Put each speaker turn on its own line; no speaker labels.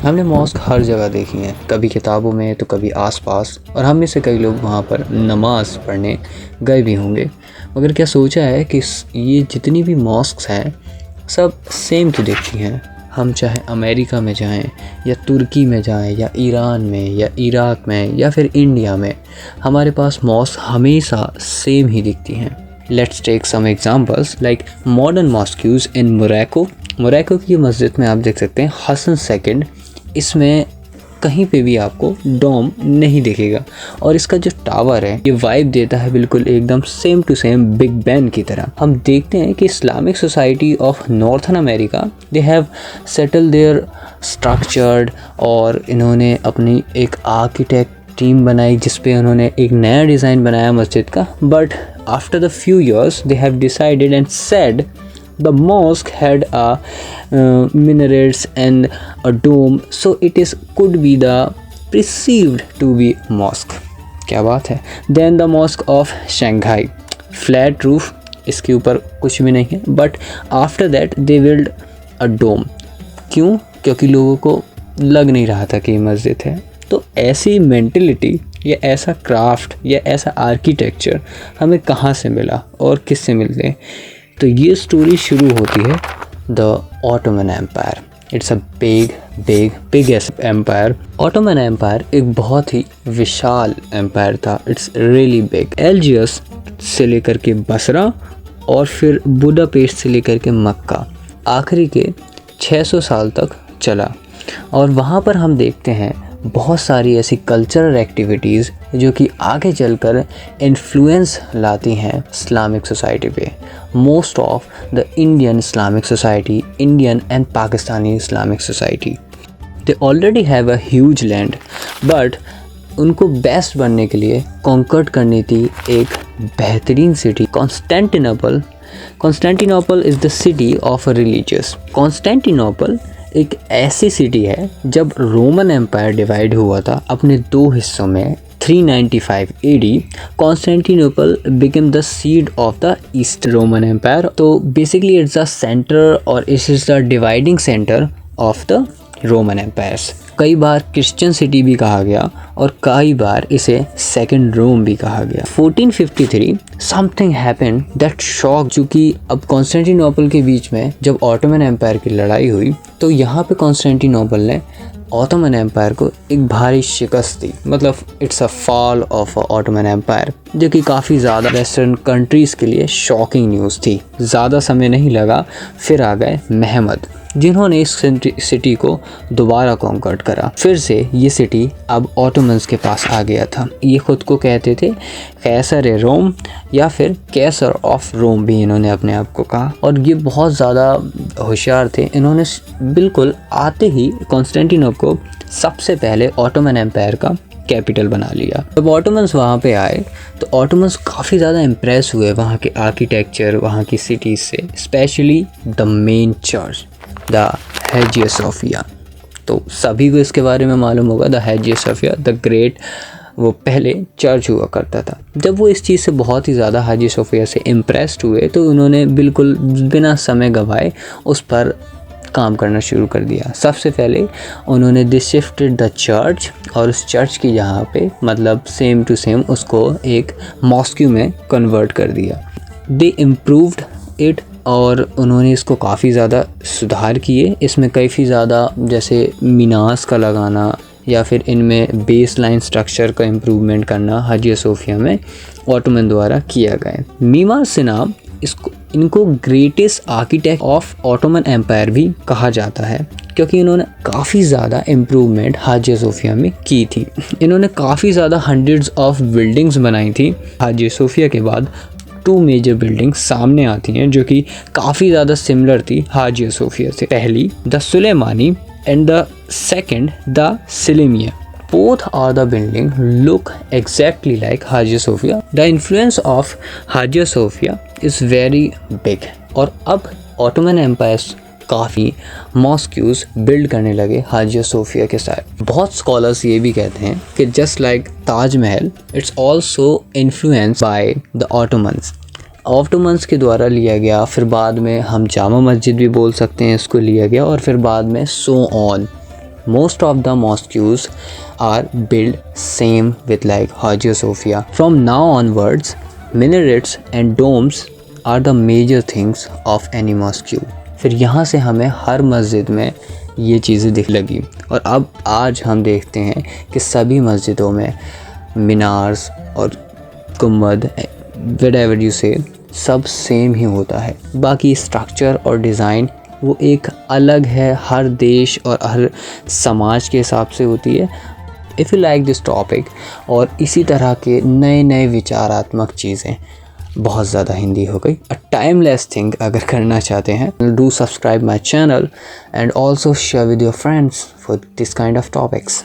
हमने मॉस्क हर जगह देखी हैं, कभी किताबों में तो कभी आसपास, और हम में से कई लोग वहाँ पर नमाज पढ़ने गए भी होंगे। मगर क्या सोचा है कि ये जितनी भी मॉस्क्स हैं सब सेम क्यों दिखती हैं? हम चाहे अमेरिका में जाएं या तुर्की में जाएं या ईरान में या इराक में या फिर इंडिया में, हमारे पास मॉस्क हमेशा सेम ही दिखती हैं। Let's take some examples like modern mosques in Morocco की मस्जिद में आप देख सकते हैं हसन सेकंड, इसमें कहीं पे भी आपको डोम नहीं दिखेगा और इसका जो टावर है ये वाइब देता है बिल्कुल एकदम same to same big ban की तरह। हम देखते हैं कि Islamic society of northern America they have settle their structured, और इन्होंने अपनी एक आर्किटेक्ट टीम बनाई जिसपे उन्होंने एक नया डिज़ाइन बनाया मस्जिद का। But after the few years they have decided and said the mosque had minarets and a dome, so it could be the perceived to be mosque। क्या बात है। Then the mosque of Shanghai, flat roof, इसके ऊपर कुछ भी नहीं है, but after that they built a dome। क्यों? क्योंकि लोगों को लग नहीं रहा था कि ये मस्जिद है। तो ऐसी मेंटलिटी या ऐसा क्राफ्ट या ऐसा आर्किटेक्चर हमें कहाँ से मिला और किससे मिलते हैं? तो ये स्टोरी शुरू होती है the Ottoman empire. It's a big empire. Ottoman empire एक बहुत ही विशाल एम्पायर था। It's really big. एल्जियस से लेकर के बसरा और फिर बुडापेस्ट से लेकर के मक्का आखिरी के 600 साल तक चला, और वहाँ पर हम देखते हैं बहुत सारी ऐसी कल्चरल एक्टिविटीज़ जो कि आगे चलकर इन्फ्लुएंस लाती हैं इस्लामिक सोसाइटी पे। Most of the Indian Islamic society, Indian and Pakistani Islamic society, they already have a huge land, but उनको बेस्ट बनने के लिए कॉन्कर्ड करनी थी एक बेहतरीन city Constantinople. Constantinople is the city of a religious. Constantinople एक ऐसी सिटी है, जब रोमन एम्पायर डिवाइड हुआ था अपने दो हिस्सों में 395 AD, Constantinople became the seat of the East Roman empire. तो बेसिकली इट्स द सेंटर और it is the dividing center of the Roman empires. कई बार क्रिश्चियन सिटी भी कहा गया और कई बार इसे सेकंड रोम भी कहा गया। 1453 समथिंग हैपेंड दैट शॉक, चूँकि अब कॉन्स्टेंटिनोपल के बीच में जब ऑटोमन एम्पायर की लड़ाई हुई तो यहाँ पे कॉन्स्टेंटिनोपल ने ऑटोमन एम्पायर को एक भारी शिकस्त दी। मतलब it's a fall of Ottoman empire, जो कि काफ़ी ज़्यादा वेस्टर्न कंट्रीज़ के लिए शॉकिंग न्यूज़ थी। ज़्यादा समय नहीं लगा, फिर आ गए महमद, जिन्होंने इस सिटी को दोबारा कॉन्कर्ड करा। फिर से ये सिटी अब ऑटोमन्स के पास आ गया था। ये खुद को कहते थे कैसर रोम या फिर कैसर ऑफ रोम भी इन्होंने अपने आप को कहा, और ये बहुत ज़्यादा होशियार थे। इन्होंने बिल्कुल आते ही कॉन्स्टेंटिनोपल को सबसे ऑटोमन एम्पायर का कैपिटल बना लिया। जब ऑटोमन्स वहाँ पे आए तो ऑटोमन्स काफ़ी ज़्यादा इम्प्रेस हुए वहाँ के आर्किटेक्चर, वहाँ की सिटीज़ से, specially the main church the Hagia Sophia. तो सभी को इसके बारे में मालूम होगा, the Hagia Sophia the great, वो पहले चर्च हुआ करता था। जब वो इस चीज़ से बहुत ही ज़्यादा हेजिया सोफिया से इम्प्रेस्ड हुए तो उन्होंने बिल्कुल बिना समय गंवाए उस पर काम करना शुरू कर दिया। सबसे पहले उन्होंने दे शिफ्टेड द चर्च, और उस चर्च की यहाँ पे मतलब सेम टू सेम उसको एक मॉस्क्यू में कन्वर्ट कर दिया। दे इम्प्रूव्ड इट, और उन्होंने इसको काफ़ी ज़्यादा सुधार किए। इसमें काफ़ी ज़्यादा जैसे मीनार्स का लगाना या फिर इनमें बेस लाइन स्ट्रक्चर का इम्प्रूवमेंट करना हाजिया सोफिया में ऑटोमन द्वारा किया गया। मीमार सिनाब इनको greatest architect of Ottoman empire भी कहा जाता है, क्योंकि इन्होंने काफ़ी ज़्यादा इम्प्रूवमेंट हाजिया सोफिया में की थी। इन्होंने काफ़ी ज़्यादा हंड्रेड्स ऑफ बिल्डिंग्स बनाई थी। हाजिया सोफिया के बाद 2 मेजर बिल्डिंग्स सामने आती हैं जो कि काफ़ी ज़्यादा सिमिलर थी हाजिया सोफिया से। पहली the Suleymaniye and the second the Selimiye. Both are the building look exactly like Hagia Sophia. The influence of Hagia Sophia is very big. और अब ऑटोमन एम्पायर्स काफ़ी मॉस्क्यूज बिल्ड करने लगे हाजिया सोफिया के साथ। बहुत स्कॉलर्स ये भी कहते हैं कि just like Taj Mahal, it's also influence by the Ottomans के द्वारा लिया गया। फिर बाद में हम जामा मस्जिद भी बोल सकते हैं, इसको लिया गया, और फिर बाद में so on Most of the mosques are built same with like Hagia Sophia. From now onwards, minarets and domes are the major things of any mosque. फिर यहाँ से हमें हर मस्जिद में ये चीज़ें दिख लगी और अब आज हम देखते हैं कि सभी मस्जिदों में मीनार्स और गुम्बद whatever you say सब सेम ही होता है। बाकी स्ट्रक्चर और डिज़ाइन वो एक अलग है, हर देश और हर समाज के हिसाब से होती है। If you like this topic और इसी तरह के नए नए विचारात्मक चीज़ें, बहुत ज़्यादा हिंदी हो गई, अ टाइमलेस थिंग अगर करना चाहते हैं, do subscribe my channel and also share with your friends for this kind of topics.